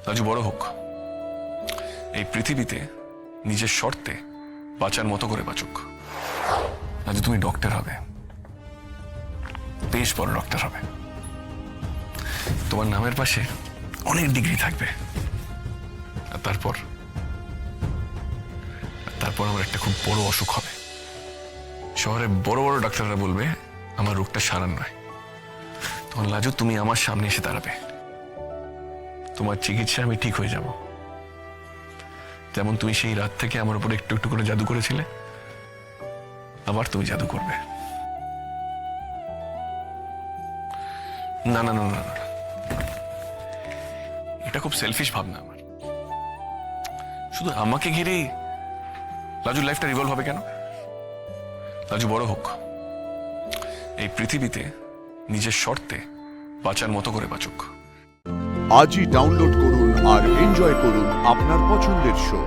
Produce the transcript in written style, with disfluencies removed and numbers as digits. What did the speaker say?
রাজু বড় হোক, এই পৃথিবীতে নিজের শর্তে বাঁচার মতো করে বাঁচুক। রাজু তুমি ডক্টর হবে, বেশ বড় ডক্টর হবে। তোমার নামের পাশে অনেক ডিগ্রি থাকবে। আর তারপর আমার একটা খুব বড় অসুখ হবে। শহরে বড় বড় ডাক্তাররা বলবে আমার রোগটা সারার নয়। তখন লাজু তুমি আমার সামনে এসে দাঁড়াবে, তোমার চিকিৎসা আমি ঠিক হয়ে যাব। যেমন তুমি সেই রাত থেকে আমার উপর একটু একটু করে জাদু করেছিলে, আবার তুমি জাদু করবে। না না না না না, এটা খুব সেলফিশ ভাবনা আমার। শুধু আমাকে ঘিরেই রাজুর লাইফটা রিভলভ হবে কেন? রাজু বড় হোক, এই পৃথিবীতে নিজের শর্তে বাঁচার মতো করে বাঁচুক। আজই ডাউনলোড করুন আর এনজয় করুন আপনার পছন্দের শো।